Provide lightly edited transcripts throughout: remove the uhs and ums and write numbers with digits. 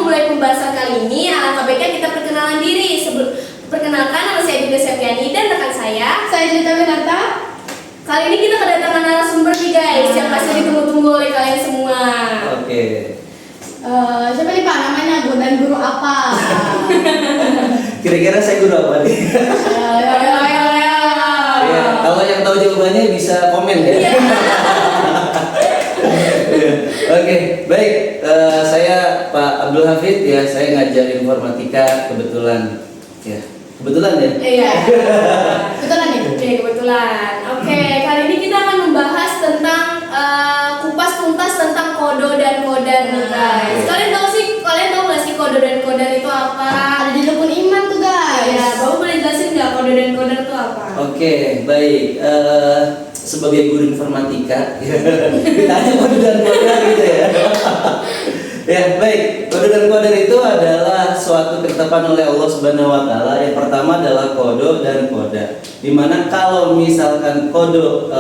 memulai pembahasan kali ini, alangkah baiknya kita perkenalan diri. Perkenalkan, nama saya juga Septiani dan rekan saya Jelita Winarta. Kali ini kita kedatangan narasumber nih guys, yang pasti ditunggu-tunggu oleh kalian semua. Oke. Siapa nih Pak namanya? Dan guru apa? Kira-kira saya guru apa nih? Ya, kalau yang tahu jawabannya bisa komen ya. Iya. Oke, baik. Saya Pak Abdul Hafid ya. Saya ngajar informatika kebetulan. Ya, kebetulan ya. Iya. Kebetulan nih. Oke, kebetulan. Oke, kali ini kita akan membahas tentang kupas tuntas tentang kodo dan kodar nih guys. Kalian tahu nggak sih kodo dan kodar itu apa? Ada di rukun iman tuh guys. Ya, Bapak boleh jelasin nggak kodo dan kodar itu apa? Oke, baik. Sebagai guru informatika, ditanya kode dan kodar gitu ya. Ya, baik. Kode dan kodar itu adalah suatu ketetapan oleh Allah Subhanahu wa taala. Yang pertama adalah kodo dan kodar. Dimana kalau misalkan kodo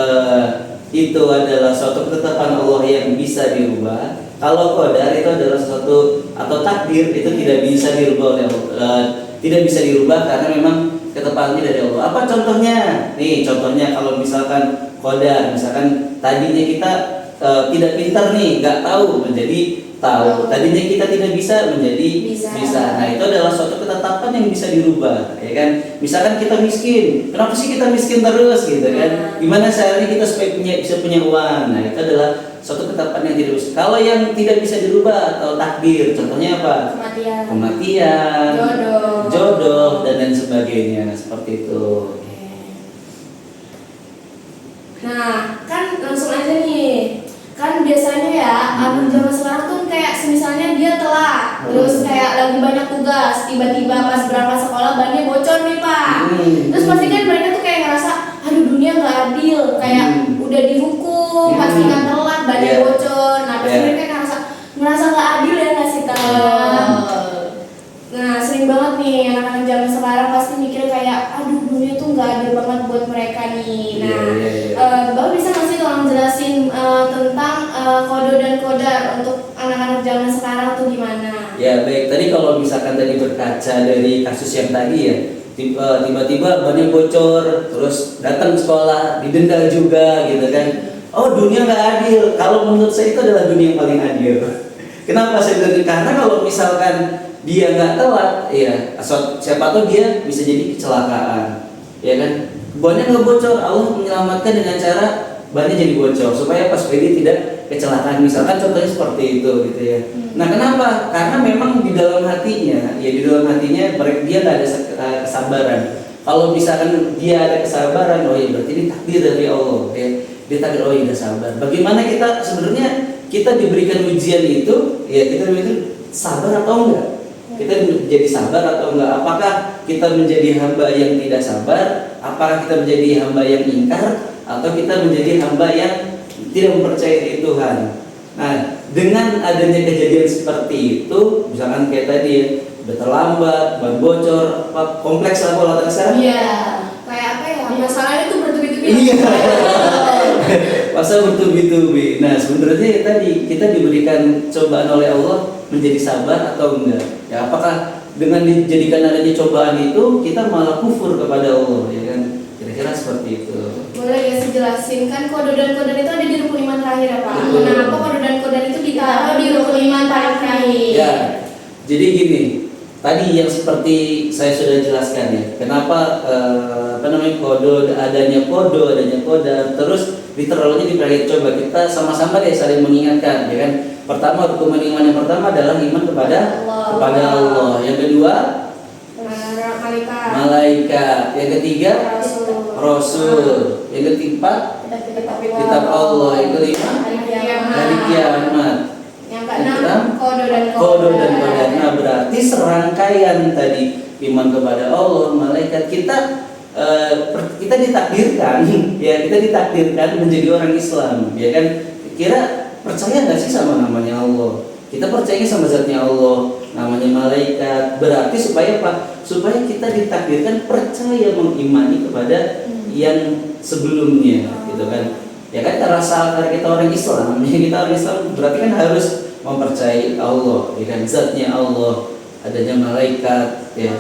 itu adalah suatu ketetapan Allah yang bisa dirubah. Kalau kodar itu adalah suatu atau takdir itu tidak bisa dirubah oleh Allah. Tidak bisa dirubah karena memang ketetapannya dari Allah. Apa contohnya? Nih, contohnya kalau misalkan kodar, misalkan tadinya kita tidak pintar nih, nggak tahu menjadi tahu. Tadinya kita tidak bisa menjadi bisa. Nah, itu adalah suatu ketetapan yang bisa dirubah, ya kan? Misalkan kita miskin, kenapa sih kita miskin terus gitu kan? Gimana caranya kita supaya bisa punya uang? Nah, itu adalah suatu ketetapan yang tidak bisa. Kalau yang tidak bisa dirubah atau takdir, contohnya apa? Kematian, jodoh dan lain sebagainya, seperti itu. Nah, kan langsung aja nih. Kan biasanya ya, anak zaman sekarang tuh kayak misalnya dia telat, terus kayak lagi banyak tugas, tiba-tiba pas berangkat sekolah bannya bocor nih Pak. Terus pasti kan mereka tuh kayak ngerasa, aduh dunia nggak adil, kayak udah dihukum, pasti kan telat, bannya bocor. Nah, pasti mereka ngerasa nggak adil ya nggak sih Kak? Nah, sering banget nih anak-anak zaman sekarang pasti mikir kayak, aduh dunia tuh nggak adil banget buat mereka nih. Nah, Bapak bisa nggak sih tolong jelasin tentang kodo dan kodar untuk anak-anak zaman sekarang tuh gimana? Ya baik, tadi kalau misalkan tadi berkaca dari kasus yang tadi ya, tiba-tiba bannya bocor, terus datang sekolah, didenda juga gitu kan. Oh dunia nggak adil. Kalau menurut saya itu adalah dunia yang paling adil. Kenapa saya bilang? Karena kalau misalkan dia nggak telat, ya siapa tahu dia bisa jadi kecelakaan, ya kan? Bannya nggak bocor, Allah menyelamatkan dengan cara bannya jadi bocor supaya pas dia tidak kecelakaan. Misalkan contohnya seperti itu, gitu ya. Nah, kenapa? Karena memang di dalam hatinya, dia nggak ada kesabaran. Kalau misalkan dia ada kesabaran, oh ya berarti ini takdir dari Allah, ya. Dia takdir, oh ya udah sabar. Bagaimana kita sebenarnya kita diberikan ujian itu, ya kita itu sabar atau enggak? Kita menjadi sabar atau enggak? Apakah kita menjadi hamba yang tidak sabar? Apakah kita menjadi hamba yang ingkar? Atau kita menjadi hamba yang tidak mempercayai Tuhan? Nah, dengan adanya kejadian seperti itu, misalkan kayak tadi ya, udah terlambat, ban bocor, kompleks lah pola sekarang. Iya, kayak apa ya? Masalahnya tuh bertubi-tubi. Iya. Masa bertubi-tubi. Nah, sebenarnya tadi kita diberikan cobaan oleh Allah menjadi sabar atau enggak? Ya, apakah dengan dijadikan adanya cobaan itu kita malah kufur kepada Allah, ya kan? Kira-kira seperti itu. Boleh ya sih jelasin, kan kodo dan kodar itu ada di rukun iman terakhir ya Pak. Kenapa kodo dan kodar itu ditaruh di rukun iman terakhir? Ya, jadi gini. Tadi yang seperti saya sudah jelaskan ya, kenapa adanya kodar, terus ditaruhnya di terakhir. Coba kita sama-sama deh saling mengingatkan, ya kan? Pertama, rukun iman yang pertama adalah iman kepada Allah. Yang kedua, malaikat. Yang ketiga, Rasul. Yang keempat, kitab Allah. Yang kelima, hari kiamat. Yang keenam, kodo dan kodar. Nah, berarti serangkaian tadi iman kepada Allah, malaikat, kita ditakdirkan ya, kita ditakdirkan menjadi orang Islam, ya kan? Kira percaya nggak sih sama namanya Allah? Kita percaya sama zatnya Allah, namanya malaikat. Berarti supaya apa? Supaya kita ditakdirkan percaya mengimani kepada yang sebelumnya, gitu kan? Ya kan, karena kita orang Islam, ya kita orang Islam berarti kan harus mempercayai Allah, ya kan, zatnya Allah, adanya malaikat, ya,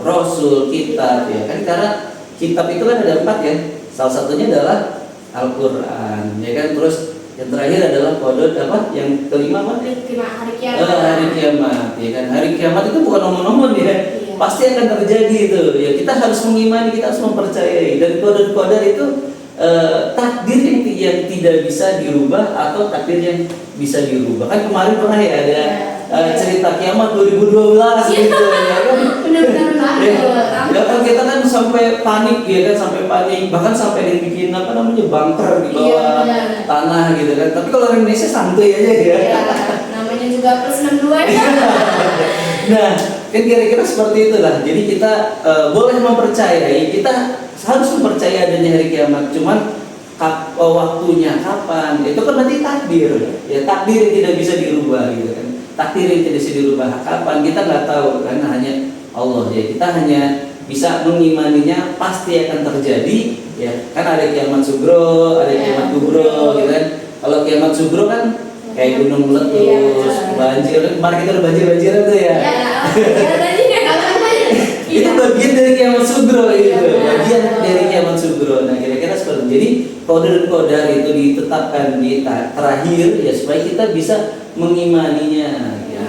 Rasul, kitab, ya kan, karena kitab itu kan ada 4 ya. Salah satunya adalah Al-Quran, ya kan. Terus yang terakhir adalah qadar apa? Yang kelima apa? Hari kiamat. Hari kiamat, ya kan. Hari kiamat itu bukan omong-omong ya. Iya. Pasti akan terjadi itu. Ya kita harus mengimani, kita harus mempercayai. Dan qadar itu takdir yang tidak bisa dirubah atau takdir yang bisa dirubah. Kan kemarin pernah ya ada cerita kiamat 2012 gitu ya kan. Benar-benar Ya kan kita kan sampai panik ya kan, sampai panik, bahkan sampai dibikin apa namanya bunker di bawah tanah gitu kan. Tapi kalau orang Indonesia santuy aja ya. Ya, namanya juga plus 62 ya. Nah, kan kira-kira seperti itulah. Jadi kita boleh mempercayai, kita harus mempercayai adanya hari kiamat. Cuman waktunya kapan? Itu kan nanti takdir. Ya takdir yang tidak bisa dirubah gitu kan. Takdir yang tidak bisa dirubah kapan kita nggak tahu, karena hanya Allah ya. Kita hanya bisa mengimaninya pasti akan terjadi ya. Kan ada kiamat sugro, ada kiamat kubro gitu kan. Kalau kiamat sugro kan kayak gunung meletus, banjir. Kemarin kita udah banjir-banjiran tuh ya. Itu bagian dari kiamat sugro itu, bagian dari kiamat sugro. Nah kira-kira seperti itu. Jadi qadar itu ditetapkan di terakhir ya supaya kita bisa mengimaninya ya.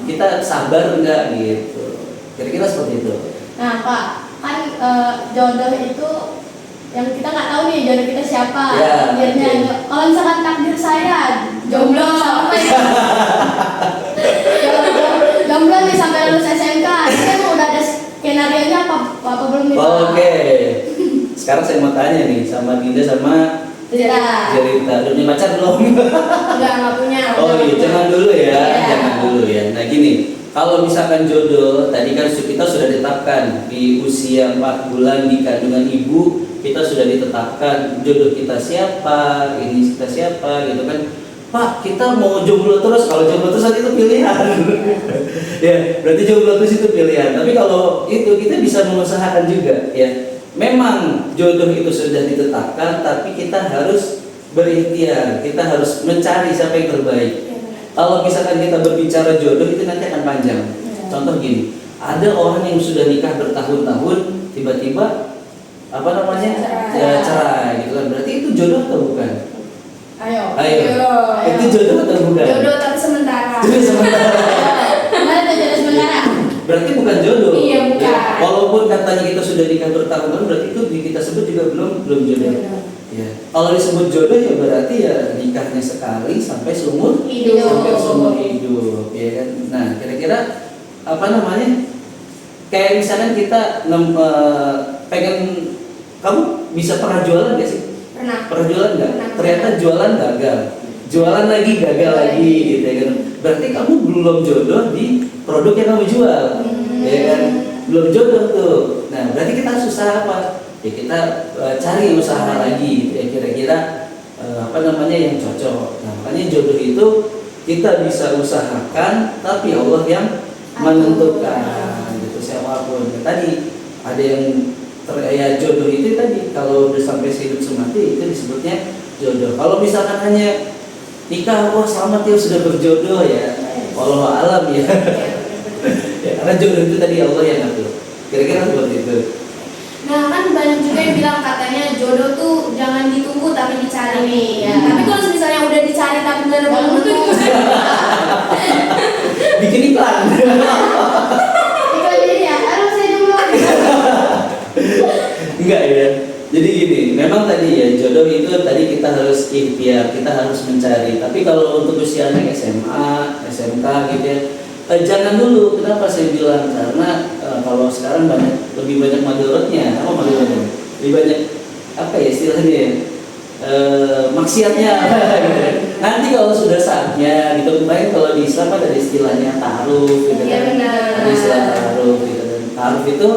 Kita sabar enggak gitu. Kira-kira seperti itu. Nah Pak, kan jodoh itu yang kita nggak tahu nih jodoh kita siapa. Ya, Takdirnya. Kalau misalkan takdir saya jomblo sampai jomblo nih sampai lulus SMK, itu kan udah ada skenario-nya apa belum nih Pak? Oke. Sekarang saya mau tanya nih sama Dinda sama Jelita. Udah punya pacar belum? Enggak punya. Oh iya, jangan dulu ya, Iya. jangan dulu ya. Nah gini, kalau misalkan jodoh, tadi kan kita sudah ditetapkan di usia 4 bulan di kandungan ibu, kita sudah ditetapkan jodoh kita siapa, ini kita siapa gitu kan. Pak, kita mau jomblo terus. Kalau jomblo terus itu pilihan. Ya, berarti jomblo terus itu pilihan. Tapi kalau itu kita bisa mengusahakan juga ya. Memang jodoh itu sudah ditetapkan, tapi kita harus berikhtiar, kita harus mencari siapa yang terbaik. Kalau misalkan kita berbicara jodoh itu nanti akan panjang. Contoh gini, ada orang yang sudah nikah bertahun-tahun, tiba-tiba apa namanya cerai gitu kan. Berarti itu jodoh atau bukan? Ayo. Itu jodoh atau bukan? Jodoh tapi sementara. Jodoh sementara. Mana tuh jodoh sementara? Berarti bukan jodoh. Iya, bukan. Ya, walaupun katanya kita sudah nikah bertahun-tahun, berarti itu kita sebut juga belum jodoh. Ya. Kalau disebut jodoh ya berarti ya nikahnya sekali sampai seumur Hidup. sampai seumur hidup, ya kan. Nah, kira-kira apa namanya? Kayak misalkan kita pengen, kamu bisa pernah jualan gak sih? Pernah jualan nggak? Pernah. Ternyata jualan gagal, jualan lagi gagal lagi gitu ya kan. Berarti kamu belum jodoh di produk yang kamu jual, ya kan? Belum jodoh tuh. Nah, berarti kita harus usaha apa? Ya kita cari usaha lagi gitu ya, kira-kira apa namanya yang cocok. Nah, makanya jodoh itu kita bisa usahakan, tapi Allah yang menentukan gitu, siapapun. Tadi ada yang ya jodoh itu tadi kalau udah sampai hidup semati itu disebutnya jodoh. Kalau misalkan hanya nikah, wah selamat ya sudah berjodoh ya, wallahu alam ya. Ya, karena jodoh itu tadi Allah yang ngatur. Kira-kira seperti itu. Nah kan banyak juga yang bilang katanya jodoh tuh jangan ditunggu tapi dicari nih. Ya. Tapi kalau misalnya udah dicari tapi benar belum tuh Bikin iklan. Iklan jadi ya, halo saya jomblo. Enggak ya. Jadi gini, memang tadi ya jodoh itu tadi kita harus ikhtiar, kita harus mencari. Tapi kalau untuk usianya SMA, SMK gitu ya, jangan dulu. Kenapa saya bilang? Karena kalau sekarang lebih banyak madorotnya. Apa madorotnya? Lebih banyak apa ya istilahnya ya? Maksiatnya. Nanti kalau sudah saatnya, gitu kemarin kalau di Islam ada istilahnya ta'aruf, gitu Iya, kan? benar. Ada istilah ta'aruf, gitu kan? Ta'aruf itu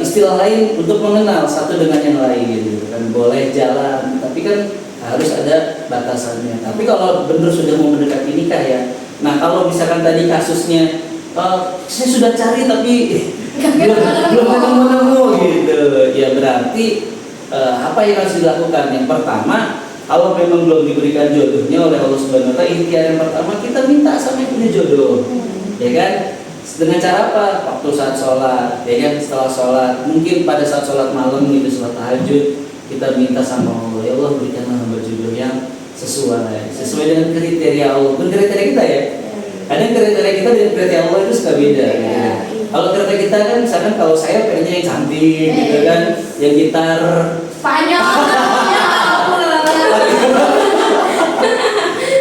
istilah lain untuk mengenal satu dengan yang lain gitu kan. Boleh jalan tapi kan harus ada batasannya. Tapi kalau benar sudah mau mendekati nikah ya, nah kalau misalkan tadi kasusnya saya sudah cari tapi belum ketemu gitu ya, berarti apa yang harus dilakukan? Yang pertama kalau memang belum diberikan jodohnya oleh Allah Subhanahu Wa Taala, ikhtiar yang pertama kita minta sama yang punya jodoh, ya kan? Dengan cara apa? Waktu saat sholat, ya kan? Setelah sholat, mungkin pada saat sholat malam gitu, sholat tahajud, kita minta sama Allah, ya Allah berikanlah hamba jodoh yang sesuai dengan kriteria Allah, bukan kriteria kita ya. Kadang kriteria kita dengan kriteria Allah itu suka beda. Ya. Kalau kriteria kita kan, misalkan kalau saya pengennya yang cantik, gitu kan, yang gitar Spanyol.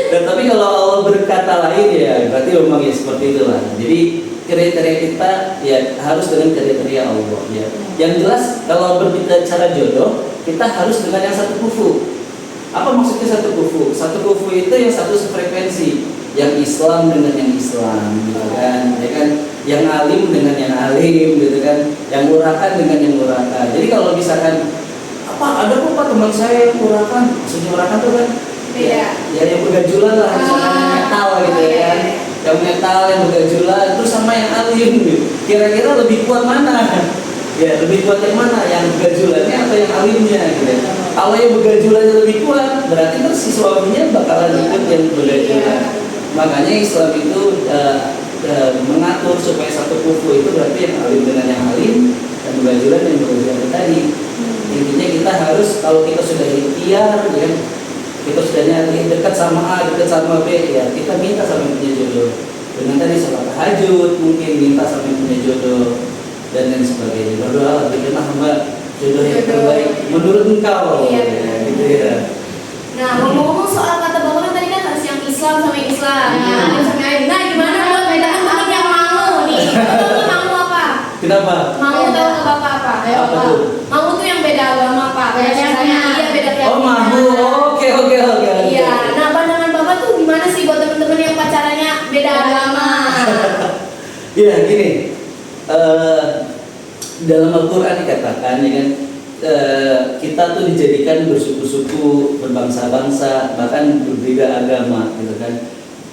Dan tapi kalau Allah berkata lain ya berarti memang ya seperti itulah. Jadi kriteria kita ya harus dengan kriteria Allah ya. Yang jelas kalau berbicara jodoh kita harus dengan yang satu kufu. Apa maksudnya satu kufu? Satu kufu itu yang satu sefrekuensi, yang Islam dengan yang Islam, gitu kan? Ya kan? Yang alim dengan yang alim, gitu kan? Yang murakan dengan yang murakan. Jadi kalau misalkan ada kok Pak teman saya yang murakan, maksudnya murakan tuh kan? Ya yang begajulan lah, misalkan yang metal gitu ya kan? Yang metal, yang begajulan, terus sama yang alim, gitu. Kira-kira lebih kuat mana? Ya lebih kuat yang mana? Yang begajulannya atau yang alimnya gitu. Kalau yang begajulannya lebih kuat, berarti kan si suaminya bakalan ikut yang begajulan. Makanya Islam itu mengatur supaya satu kufu itu berarti yang alim dengan yang alim dan begajulan yang begajulan tadi. Intinya kita harus, kalau kita sudah ikhtiar ya, kita sudah nyari dekat sama A, dekat sama B, ya kita minta sama yang punya jodoh. Dengan tadi sholat tahajud, mungkin minta sama yang punya jodoh dan lain sebagainya. Berdoa berikanlah hamba jodoh yang terbaik menurut engkau. Iya. Ya, gitu ya. Nah, ngomong-ngomong soal kata bapak kan tadi kan harus yang Islam sama yang Islam. Nah, sama yang nah gimana kalau beda teman yang mau nih? Itu mau apa? Kenapa? Mau tahu ke bapak apa? Apa tuh? Mau tuh yang beda agama apa? Beda keyakinan. Iya beda keyakinan. Oh mahu, oke. Iya. Nah, pandangan bapak tuh gimana sih buat teman-teman yang pacarannya beda agama? Iya gini, dalam Al-Quran dikatakan ya kan, kita tuh dijadikan bersuku-suku, berbangsa-bangsa, bahkan berbeda agama gitu kan.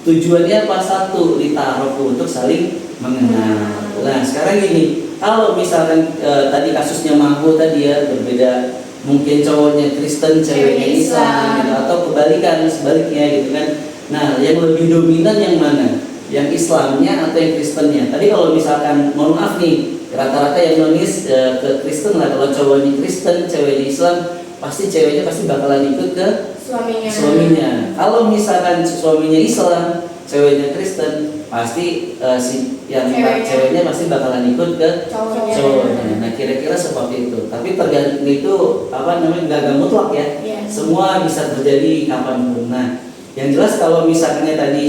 Tujuannya apa? Satu, ditaruh untuk saling mengenal. Nah sekarang gini, kalau misalkan tadi kasusnya Mahu tadi ya berbeda, mungkin cowoknya Kristen, ceweknya Islam gitu, atau kebalikan sebaliknya gitu kan. Nah yang lebih dominan yang mana? Yang Islamnya atau yang Kristennya? Tadi kalau misalkan mohon maaf nih, rata-rata yang nonis ke Kristen lah. Kalau cowoknya Kristen, ceweknya Islam, pasti ceweknya pasti bakalan ikut ke suaminya. Kalau misalkan suaminya Islam, ceweknya Kristen, pasti si yang ceweknya pasti bakalan ikut ke cowoknya. Nah kira-kira seperti itu. Tapi tergantung itu apa namanya, nggak mutlak ya. Semua bisa terjadi kapanpun. Nah yang jelas kalau misalnya tadi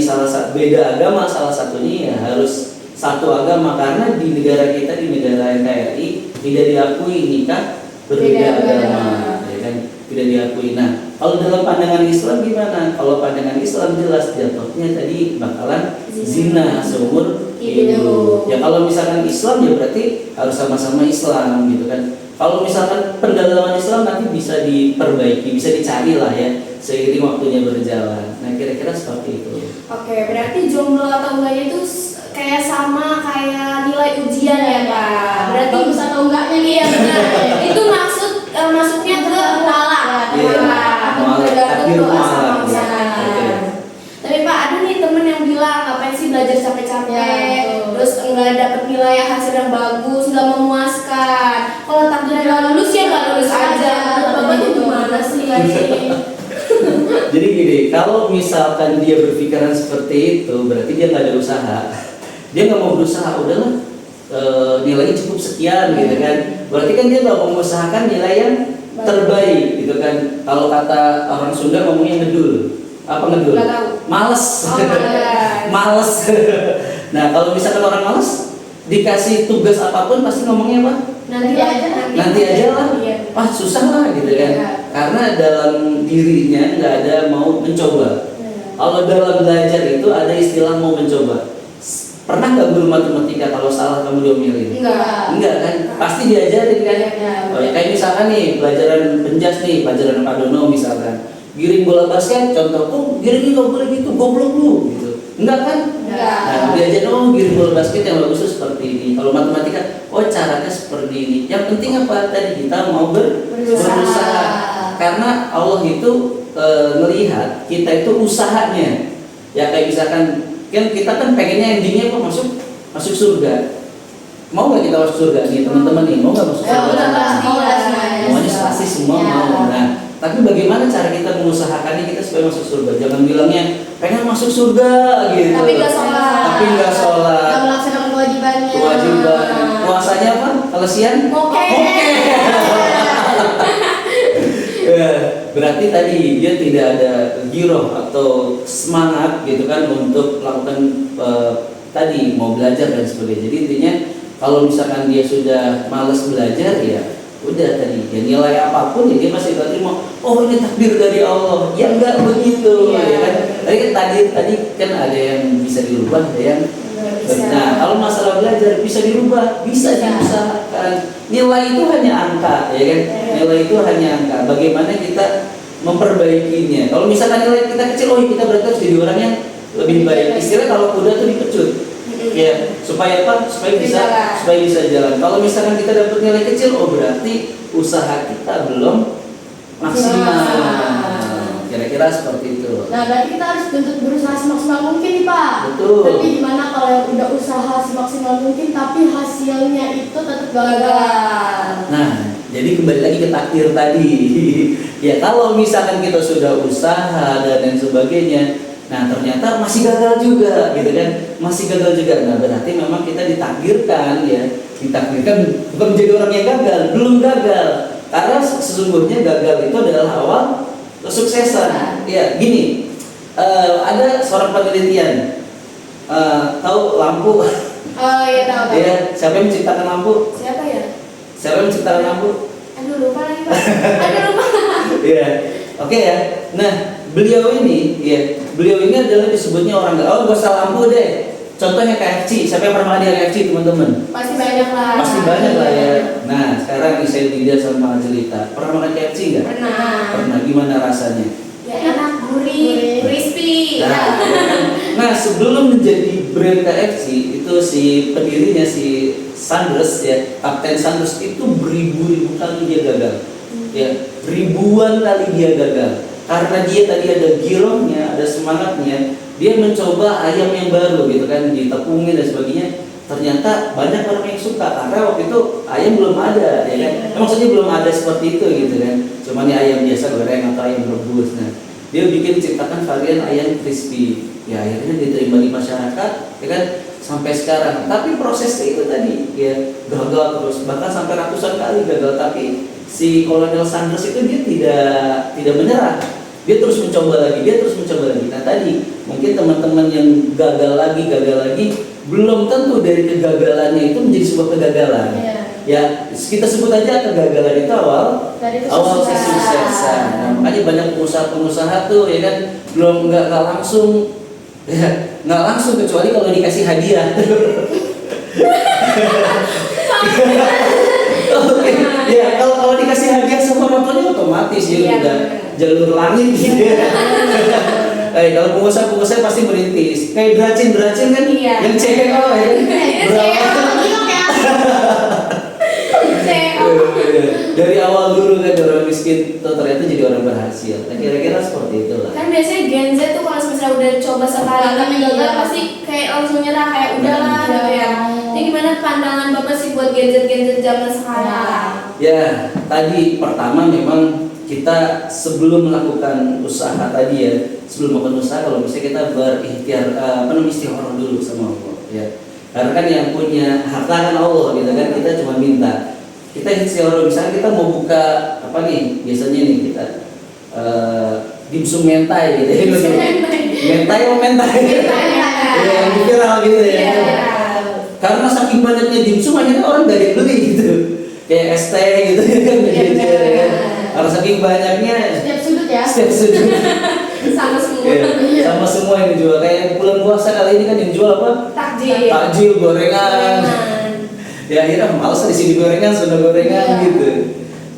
beda agama salah satunya ya harus satu agama, karena di negara kita, di negara NKRI tidak diakui nikah berbeda agama, ya kan? Tidak diakui. Nah, kalau dalam pandangan Islam gimana? Kalau pandangan Islam jelas jatuhnya tadi bakalan zina seumur hidup. Ya kalau misalkan Islam ya berarti harus sama-sama Islam gitu kan. Kalau misalkan pendalaman Islam nanti bisa diperbaiki, bisa dicari lah ya seiring waktunya berjalan. Nah, kira-kira seperti itu. Oke, berarti jomblo atau enggaknya itu kayak sama kayak nilai ujian ya Pak. Berarti bagus atau enggaknya nih iya benar. Itu maksudnya ke mualaf. Tergantung doa sama usaha. Tapi Pak, ada nih temen yang bilang ngapain sih belajar capek-capek, terus enggak dapat nilai hasil yang bagus, enggak memuaskan. Kalau takdirnya nggak lulus ya nggak lulus aja. Bapak tuh gimana sih Jadi gini, kalau misalkan dia berpikiran seperti itu, berarti dia nggak ada usaha. Dia nggak mau berusaha, udahlah nilainya cukup sekian gitu kan. Berarti kan dia nggak mau mengusahakan nilai yang terbaik gitu kan. Kalau kata orang Sunda ngomongnya ngedul. Apa ngedul? Males. Males. Nah kalau misalkan orang males dikasih tugas apapun pasti ngomongnya apa? Nanti aja lah. Wah susah lah gitu kan. Karena dalam dirinya nggak ada mau mencoba. Kalau dalam belajar itu ada istilah mau mencoba. Pernah nggak guru matematika kalau salah kamu diomelin? Enggak kan? Pasti diajarin kan? Oh, ya, kayak misalkan nih pelajaran penjas nih, pelajaran Padono misalkan, giring bola basket, contoh, oh giring nggak boleh gitu, goblok lu gitu. Enggak kan? Nah diajarin, oh giring bola basket yang bagus tuh seperti ini. Kalau matematika, oh caranya seperti ini. Yang penting apa? Tadi kita mau berusaha. Karena Allah itu ngelihat kita itu usahanya. Ya kayak misalkan kan kita kan pengennya endingnya apa masuk surga. Mau nggak kita masuk surga nih teman-teman nih? Mau nggak masuk Ya, surga? udah lah, mau lah semuanya. Semuanya pasti semua Ya. mau. Nah, tapi bagaimana cara kita mengusahakannya kita supaya masuk surga? Jangan bilangnya pengen masuk surga gitu. Tapi nggak sholat. Tapi nggak sholat. Nggak melaksanakan kewajibannya. Kewajiban. Puasanya apa? Kalau siang? Moke. Ya, berarti tadi dia tidak ada giroh atau semangat gitu kan untuk melakukan tadi mau belajar dan sebagainya. Jadi intinya kalau misalkan dia sudah malas belajar ya udah tadi ya nilai apapun ya dia masih gak terima. Oh ini takdir dari Allah. Ya enggak begitu ya kan. Tadi kan ada yang bisa dirubah, ada yang nah, kalau masalah belajar bisa dirubah, bisa diusahakan. Nilai itu hanya angka, ya kan? Nilai itu hanya angka. Bagaimana kita memperbaikinya? Kalau misalkan nilai kita kecil, oh kita berarti harus jadi orang yang lebih baik. Istilah kalau kuda tuh dipecut, ya supaya apa? Supaya bisa jalan. Kalau misalkan kita dapat nilai kecil, oh berarti usaha kita belum maksimal. Kira-kira seperti itu. Nah, berarti kita harus tuntut berusaha semaksimal mungkin nih Pak. Betul. Tapi gimana kalau yang udah usaha semaksimal mungkin tapi hasilnya itu tetap gagal? Nah, jadi kembali lagi ke takdir tadi. Ya kalau misalkan kita sudah usaha dan lain sebagainya, nah ternyata masih gagal juga, gitu kan? Masih gagal juga. Nah berarti memang kita ditakdirkan ya, ditakdirkan bukan menjadi orang yang gagal, belum gagal. Karena sesungguhnya gagal itu adalah awal kesuksesan. Ya, gini, ada seorang penelitian, tahu lampu? Oh iya tahu. Ya, siapa yang menciptakan lampu? Siapa ya? Siapa yang menciptakan lampu? Aduh lupa lagi Pak. Aduh lupa. Iya, oke ya. Nah, beliau ini adalah disebutnya orang gak usah lampu deh. Contohnya KFC, siapa yang pernah makan di KFC teman-teman? Pasti banyak lah. Pasti banyak lah ya. Nah, sekarang saya Dinda sama Angelita, pernah makan KFC nggak? Pernah. Pernah. Gimana rasanya? Ya enak, gurih, crispy. Nah, ya kan? Nah, sebelum menjadi brand KFC itu si pendirinya si Sanders ya, Kapten Sanders itu beribu-ribu kali dia gagal. Ya, ribuan kali dia gagal. Karena dia tadi ada girohnya, ada semangatnya, dia mencoba ayam yang baru gitu kan, ditepungin dan sebagainya. Ternyata banyak orang yang suka karena waktu itu ayam belum ada, ya kan? Maksudnya belum ada seperti itu gitu kan. Cuman ya ayam biasa goreng atau ayam rebus. Nah, dia bikin ciptakan varian ayam crispy. Ya akhirnya diterima di masyarakat, ya kan? Sampai sekarang. Tapi prosesnya itu tadi ya gagal terus, bahkan sampai ratusan kali gagal. Tapi si Kolonel Sanders itu dia tidak menyerah. Dia terus mencoba lagi. Nah tadi mungkin teman-teman yang gagal lagi, belum tentu dari kegagalannya itu menjadi sebuah kegagalan. Ya kita sebut aja kegagalan itu awal kesuksesan. Nah, makanya banyak pengusaha tuh ya kan nggak langsung ya nggak langsung kecuali kalau dikasih hadiah. Oke, ya kalau dikasih hadiah sama orang tuanya otomatis ya udah jalur langit gitu ya. Kalau pengusaha pasti merintis. Kayak beracin kan yang cewek ya. Dari awal dulu kan orang miskin ternyata jadi orang berhasil. Nah, kira-kira seperti itulah. Kan biasanya Gen Z tuh kalau misalnya udah coba sekali tapi gagal pasti kayak langsung nyerah kayak udahlah gitu ya. Jadi gimana pandangan Bapak sih buat Gen Z zaman sekarang? Ya, tadi pertama memang kita sebelum melakukan usaha tadi ya, sebelum melakukan usaha kalau misalnya kita berikhtiar istikharah dulu sama Allah ya. Karena kan yang punya harta kan Allah gitu kan, kita cuma minta. Kita istikharah misalnya kita mau buka apa nih? Biasanya nih kita dimsum mentai gitu ya. Mentai. Ya, yang viral gitu ya. Karena saking banyaknya dimsum akhirnya orang gak beli gitu. Kayak ST gitu kan kan. Karena saking banyaknya Setiap sudut ya. Sama semua. Sama semua yang dijual. Kayak bulan puasa kali ini kan yang jual apa? Takjil gorengan. Ya akhirnya males di sini gorengan, sudah gorengan gitu.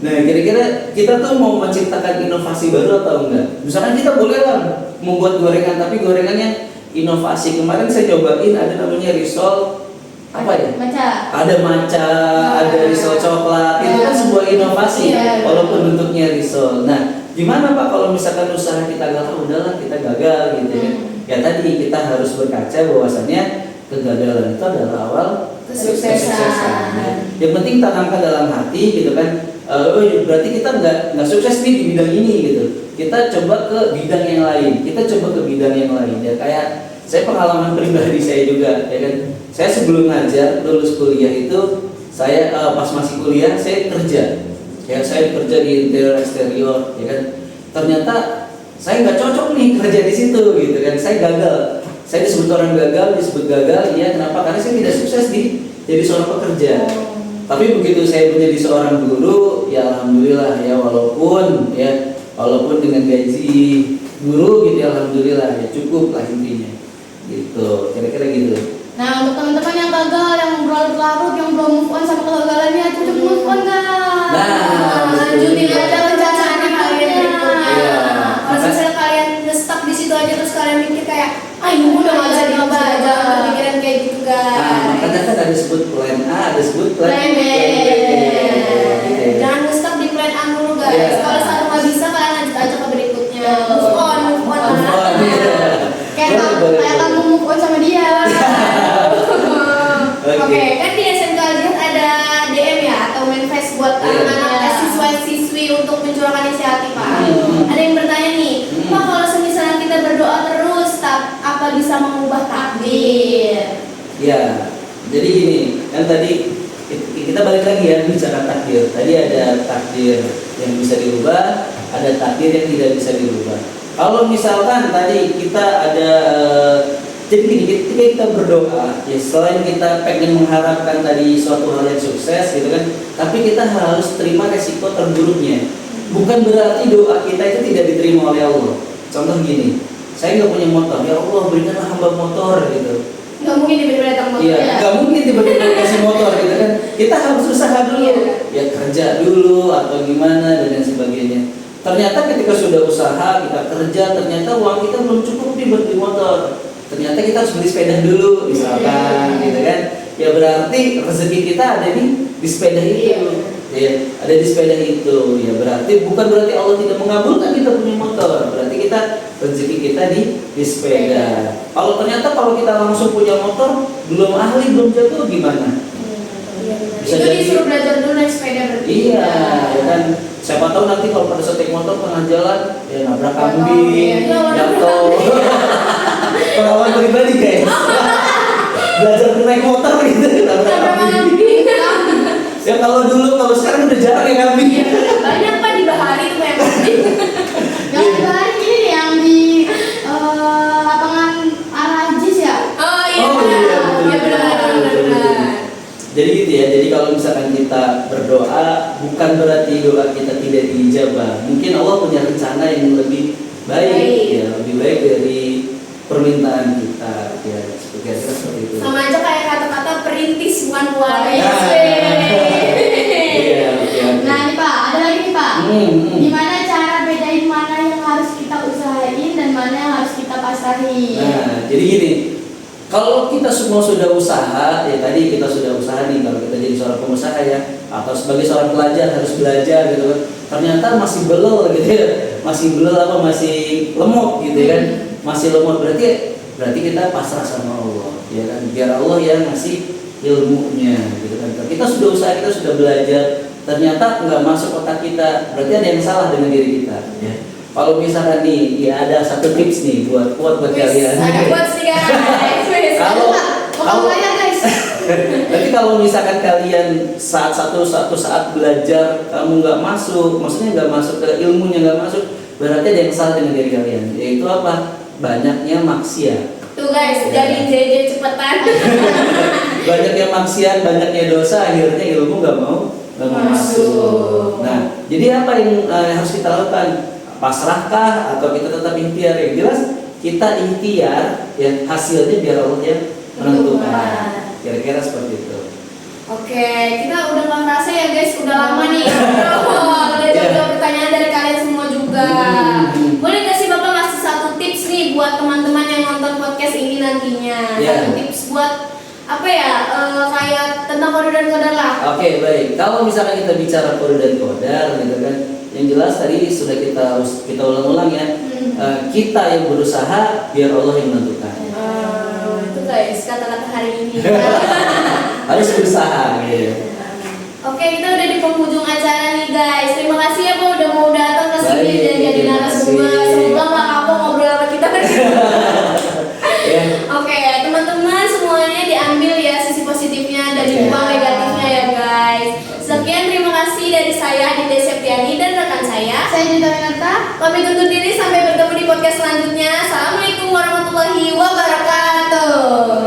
Nah kira-kira kita tuh mau menciptakan inovasi baru atau enggak? Misalkan kita boleh lah membuat gorengan, tapi gorengannya inovasi. Kemarin saya cobain ada namanya risol apa ya? Ada matcha, ada risol coklat. Itu kan sebuah inovasi, walaupun bentuknya risol. Nah gimana Pak kalau misalkan usaha kita gagal? Udahlah kita gagal gitu kan. Ya tadi kita harus berkaca bahwasannya kegagalan itu adalah awal Kesuksesan. Yang penting tanamkan dalam hati gitu kan. Oh berarti kita nggak sukses nih di bidang ini gitu. Kita coba ke bidang yang lain. Kita coba ke bidang yang lain. Ya kayak saya pengalaman pribadi saya juga, ya kan. Saya sebelum ngajar lulus kuliah itu saya pas masih kuliah saya kerja. Ya saya kerja di interior eksterior, ya kan. Ternyata saya nggak cocok nih kerja di situ gitu kan. Saya gagal. Saya disebut orang disebut gagal. Ya kenapa? Karena saya tidak sukses jadi seorang pekerja. Tapi begitu saya menjadi seorang guru, ya alhamdulillah ya walaupun dengan gaji guru gitu ya alhamdulillah ya cukup lah intinya. Gitu, kira-kira gitu. Nah, untuk teman-teman yang gagal, yang berlarut-larut, yang belum move on sama kegagalannya, cepet move on guys. Nah, lanjutin aja rencana kalian berikutnya. Iya. Kalau misalnya kalian stuck di situ aja terus kalian mikir kayak, ini udah nggak bisa diubah, jangan berpikiran kayak gitu Nah, guys. makanya kan ada disebut plan A, ada disebut Plan B. Gitu. Jangan stuck di plan A dulu guys. Iya. Kalau satu nggak bisa kalian lanjut aja ke berikutnya. Move on. Move on. Kayak kamu move on sama dia. Oke, kan di SMK Aljihat ada DM ya atau manifest buat Iya. anak-anak siswa-siswi untuk mencurahkan isi hati Pak. Ada yang bertanya nih, Pak kalau misalnya kita berdoa terus, apa bisa mengubah takdir? Ya, jadi gini, kan tadi kita balik lagi ya bicara takdir. Tadi ada takdir yang bisa dirubah, ada takdir yang tidak bisa dirubah. Kalau misalkan tadi kita ada jadi gini, ketika kita berdoa, ya selain kita pengen mengharapkan tadi suatu hal yang sukses gitu kan, tapi kita harus terima resiko terburuknya. Bukan berarti doa kita itu tidak diterima oleh Allah. Contoh gini, saya nggak punya motor, ya Allah berikanlah hamba motor gitu. Nggak mungkin tiba-tiba datang motor. Iya, nggak mungkin tiba-tiba kasih motor gitu kan. Kita harus usaha dulu, ya kerja dulu atau gimana dan lain sebagainya. Ternyata ketika sudah usaha, kita kerja, ternyata uang kita belum cukup nih buat beli motor. Ternyata kita harus beli sepeda dulu, misalkan, gitu kan? Ya berarti rezeki kita ada di sepeda itu, ya ada di sepeda itu. Ya berarti bukan berarti Allah tidak mengabulkan kita punya motor, berarti kita rezeki kita di sepeda. Kalau ternyata kalau kita langsung punya motor, belum ahli, belum jago gimana? Bisa Itu jadi- disuruh belajar dulu naik sepeda berarti. Iya, ya kan. Siapa tahu nanti kalau pada setik motor tengah jalan, ya nabrak Iya, kambing, nabrak jatuh. Pengalaman pribadi guys. Belajar naik motor gitu, nabrak kambing. Ya kalau sekarang udah jarang ya kambing. Banyak Pak di Bahari itu yang Yang dibahas ini nih yang di lapangan Arajis ya. Oh iya, Oh, iya, betul, iya benar. Jadi gitu ya. Jadi kalau misalkan kita berdoa, bukan berarti doa kita tidak diijabah. Mungkin Allah punya rencana yang lebih baik. Ya, lebih baik dari permintaan kita. Ya, seperti itu. Sama aja kayak kata-kata perintis bukan waris. Nah. Iya, oke. Nah ini Pak, ada lagi nih Pak. Gimana cara bedain mana yang harus kita usahain dan mana yang harus kita pasahin? Nah, jadi gini. Kalau kita semua sudah usaha, ya tadi kita sudah usaha nih. Kalau kita jadi seorang pengusaha ya, atau sebagai seorang pelajar harus belajar gitu kan. Ternyata masih belel gitu ya, masih lemot gitu kan, masih lemot berarti kita pasrah sama Allah, ya kan. Biar Allah yang ngasih ilmunya gitu kan. Kita sudah usaha, kita sudah belajar, ternyata nggak masuk otak kita, berarti ada yang salah dengan diri kita. Ya. Kalau misalkan nih, ya ada satu tips nih buat kalian. Ada buat sih guys. Kalau guys. Berarti kalau misalkan kalian satu saat belajar kamu nggak masuk, maksudnya nggak masuk ke ilmunya, nggak masuk, berarti ada yang salah dengan diri kalian. Yaitu apa? Banyaknya maksiat. Tuh guys, jadi JJ cepetan. Banyaknya maksiat, banyaknya dosa, akhirnya ilmu nggak mau masuk. Nah, jadi apa yang harus kita lakukan? Pasrahkah atau kita tetap ikhtiar? Yang jelas kita ikhtiar, ya hasilnya biar Allah yang menentukan. Kira-kira seperti itu. Oke, kita udah nggak merasa ya guys, udah lama nih. Udah jawab pertanyaan dari kalian semua juga. Boleh nggak sih Bapak ngasih satu tips nih buat teman-teman yang nonton podcast ini nantinya? Satu tips buat apa ya? Kayak tentang kode dan kodar lah. Oke, baik. Kalau misalkan kita bicara kode dan kodar, gitu kan, yang jelas tadi sudah kita ulang-ulang ya. Kita yang berusaha, biar Allah yang menentukan. Itu guys kata-kata hari ini. Harus berusaha gitu. Oke, kita udah di penghujung acara nih guys. Terima kasih ya Bu udah mau datang ke sini Baik, dan jadi terima narasumber. kasih. Semoga nggak kapok ngobrol sama kita kan. Ya. Oke, teman-teman semuanya diambil ya sisi positifnya dan Oke. dibuang negatifnya ya guys. Sekian terima kasih dari saya Aditya Septiani dan rekan saya. Saya Dita Winarta. Pamit undur diri sampai bertemu di podcast selanjutnya. Assalamualaikum warahmatullahi wabarakatuh.